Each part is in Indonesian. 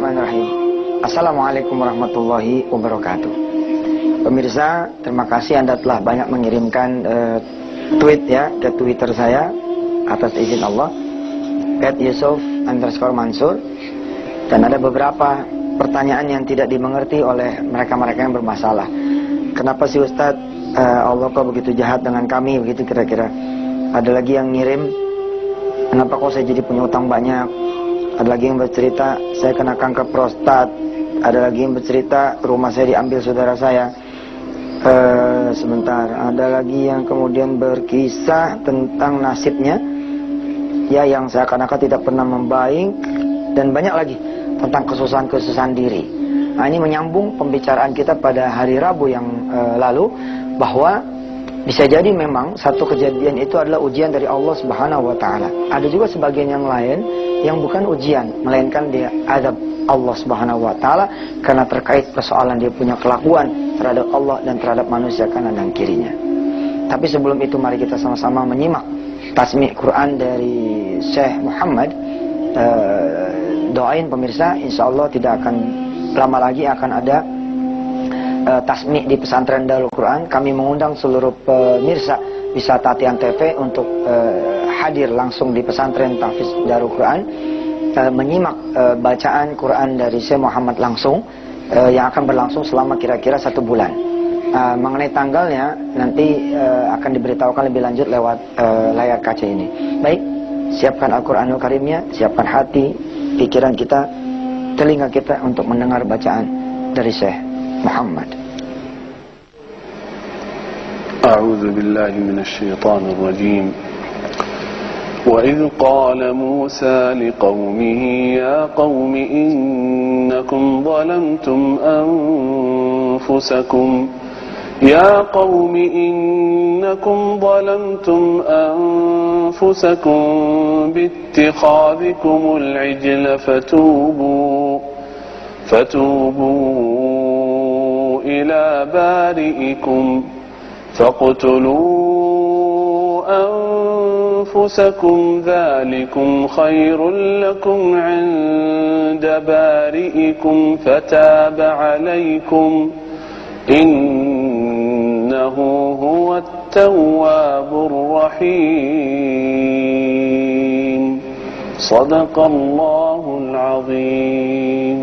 Bismillahirrahmanirrahim. Assalamualaikum warahmatullahi wabarakatuh. Pemirsa, terima kasih Anda telah banyak mengirimkan tweet ya ke Twitter saya atas izin Allah @Yusuf_Mansur. Dan ada beberapa pertanyaan yang tidak dimengerti oleh mereka-mereka yang bermasalah. Kenapa sih Ustadz Allah kok begitu jahat dengan kami, begitu kira-kira. Ada lagi yang ngirim, kenapa kok saya jadi punya utang banyak. Ada lagi yang bercerita saya kena kanker prostat. Ada lagi yang bercerita rumah saya diambil saudara saya. Sebentar, ada lagi yang kemudian berkisah tentang nasibnya ya, yang seakan-akan tidak pernah membaik. Dan banyak lagi tentang kesusahan-kesusahan diri. Nah, ini menyambung pembicaraan kita pada hari Rabu yang lalu, bahwa bisa jadi memang satu kejadian itu adalah ujian dari Allah Subhanahu wa taala. Ada juga sebagian yang lain yang bukan ujian, melainkan dia azab Allah Subhanahu wa taala karena terkait persoalan dia punya kelakuan terhadap Allah dan terhadap manusia kanan dan kirinya. Tapi sebelum itu mari kita sama-sama menyimak tasmi' Quran dari Syekh Muhammad. Doain pemirsa, insyaallah tidak akan lama lagi akan ada tasmi' di pesantren Darul Quran. Kami mengundang seluruh pemirsa Wisata Tian TV untuk hadir langsung di pesantren Tahfiz Darul Quran, menyimak bacaan Quran dari Syekh Muhammad langsung, yang akan berlangsung selama kira-kira 1 bulan. Mengenai tanggalnya nanti akan diberitahukan lebih lanjut lewat layar kaca ini. Baik, siapkan Al-Quranul Karimnya, siapkan hati, pikiran kita, telinga kita untuk mendengar bacaan dari Syekh Muhammad. أعوذ بالله من الشيطان الرجيم. وإذ قال موسى لقومه يا قوم إنكم ظلمتم أنفسكم باتخاذكم العجل فتوبوا إلى بارئكم فاقتلوا أنفسكم ذلكم خير لكم عند بارئكم فتاب عليكم إنه هو التواب الرحيم صدق الله العظيم.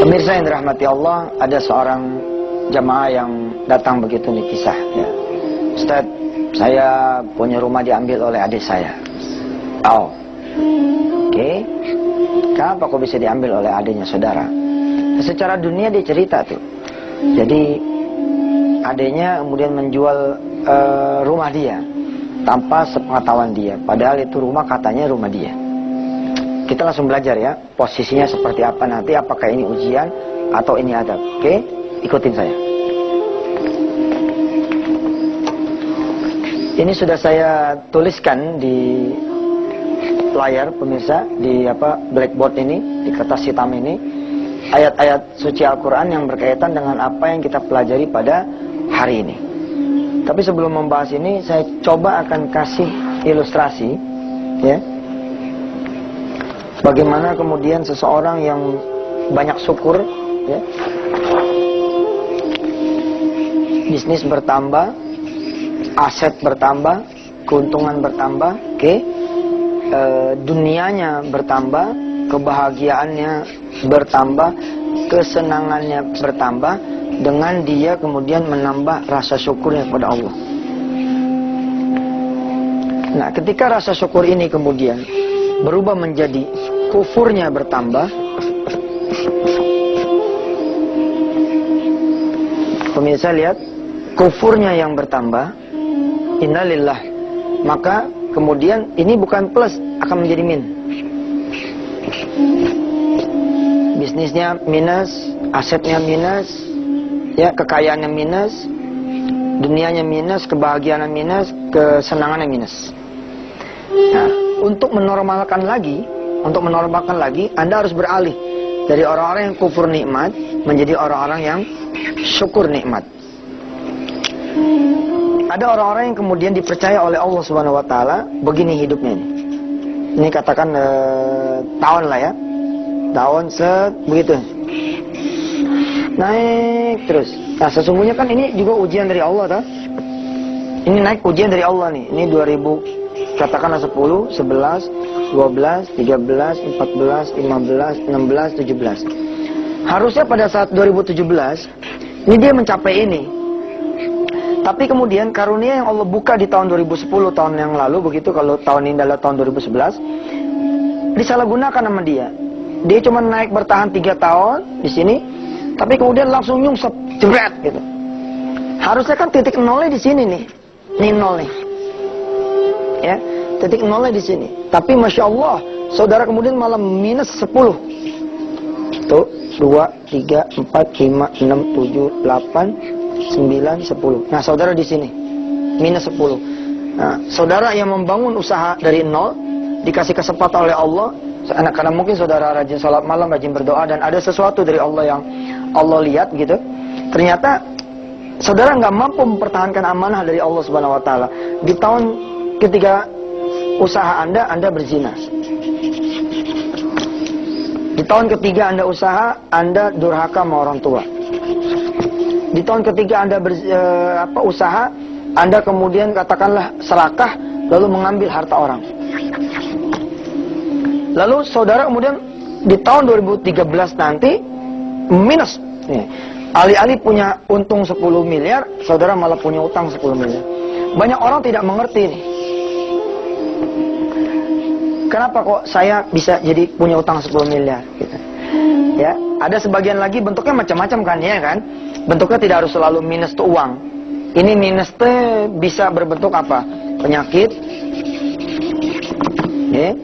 Pemirsa yang dirahmati Allah, ada seorang jamaah yang datang begitu nih kisah ya. Ustaz, saya punya rumah diambil oleh adik saya. Oke. Kenapa kok bisa diambil oleh adiknya saudara? Secara dunia dia cerita tuh. Jadi adiknya kemudian menjual rumah dia tanpa sepengetahuan dia. Padahal itu rumah katanya rumah dia. Kita langsung belajar ya, posisinya seperti apa nanti, apakah ini ujian atau ini adab. Oke? Ikutin saya. Ini sudah saya tuliskan di layar pemirsa, di blackboard ini, di kertas hitam ini, ayat-ayat suci Al-Quran yang berkaitan dengan apa yang kita pelajari pada hari ini. Tapi sebelum membahas ini, saya coba akan kasih ilustrasi ya, bagaimana kemudian seseorang yang banyak syukur ya, bisnis bertambah, aset bertambah, keuntungan bertambah, dunianya bertambah, kebahagiaannya bertambah, kesenangannya bertambah, dengan dia kemudian menambah rasa syukurnya kepada Allah. Nah, ketika rasa syukur ini kemudian berubah menjadi kufurnya bertambah, pemirsa lihat, kufurnya yang bertambah, innalillah, maka kemudian ini bukan plus, akan menjadi min. Bisnisnya minus, asetnya minus, ya, kekayaannya minus, dunianya minus, kebahagiaannya minus, kesenangannya minus. Nah, untuk menormalkan lagi, Anda harus beralih dari orang-orang yang kufur nikmat menjadi orang-orang yang syukur nikmat. Ada orang-orang yang kemudian dipercaya oleh Allah Subhanahu wa taala begini hidupnya ini. Ini katakan tahun lah ya. tahun, set, begitu. Naik terus. Nah, sesungguhnya kan ini juga ujian dari Allah, toh. Ini naik ujian dari Allah nih. Ini 2000, katakanlah 10, 11, 12, 13, 14, 15, 16, 17. Harusnya pada saat 2017, ini dia mencapai ini. Tapi kemudian karunia yang Allah buka di tahun 2010, tahun yang lalu, begitu, kalau tahun ini adalah tahun 2011, disalahgunakan sama dia. Dia cuma naik bertahan 3 tahun di sini, tapi kemudian langsung nyungsep, jebret gitu. Harusnya kan titik nolnya di sini nih. Ini nol nih. Ya, titik nolnya di sini. Tapi Masya Allah, saudara kemudian malah minus 10. Tuh, 2, 3, 4, 5, 6, 7, 8, 9, 10. Nah, saudara di sini minus 10. Nah, saudara yang membangun usaha dari nol, dikasih kesempatan oleh Allah, karena mungkin saudara rajin sholat malam, rajin berdoa, dan ada sesuatu dari Allah yang Allah lihat gitu. Ternyata saudara nggak mampu mempertahankan amanah dari Allah Subhanahu Wa Taala. Di tahun ketiga usaha Anda berzina. Di tahun ketiga Anda usaha, Anda durhaka sama orang tua. Di tahun ketiga Anda usaha, Anda kemudian katakanlah serakah, lalu mengambil harta orang. Lalu saudara kemudian di tahun 2013 nanti minus. Nih, alih-alih punya untung 10 miliar, saudara malah punya utang 10 miliar. Banyak orang tidak mengerti nih. Kenapa kok saya bisa jadi punya utang 10 miliar? Gitu. Ya, ada sebagian lagi bentuknya macam-macam kan, ya kan? Bentuknya tidak harus selalu minus tuh uang. Ini minus tuh bisa berbentuk apa? Penyakit. Ya.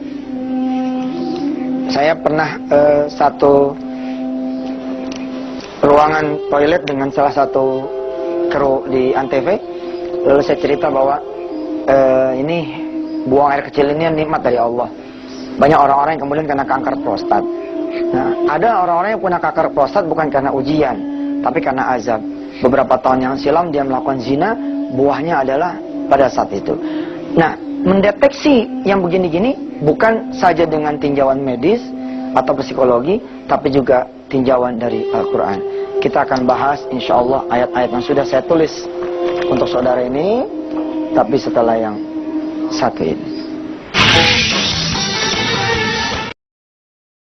Saya pernah satu ruangan toilet dengan salah satu kru di Antv. Lalu saya cerita bahwa ini buang air kecil ini nikmat dari Allah. Banyak orang-orang yang kemudian kena kanker prostat. Nah, ada orang-orang yang punya kanker prostat bukan karena ujian, tapi karena azab. Beberapa tahun yang silam dia melakukan zina, buahnya adalah pada saat itu. Nah, mendeteksi yang begini-gini bukan saja dengan tinjauan medis atau psikologi, tapi juga tinjauan dari Al-Quran. Kita akan bahas insya Allah ayat-ayat yang sudah saya tulis untuk saudara ini, tapi setelah yang satu ini.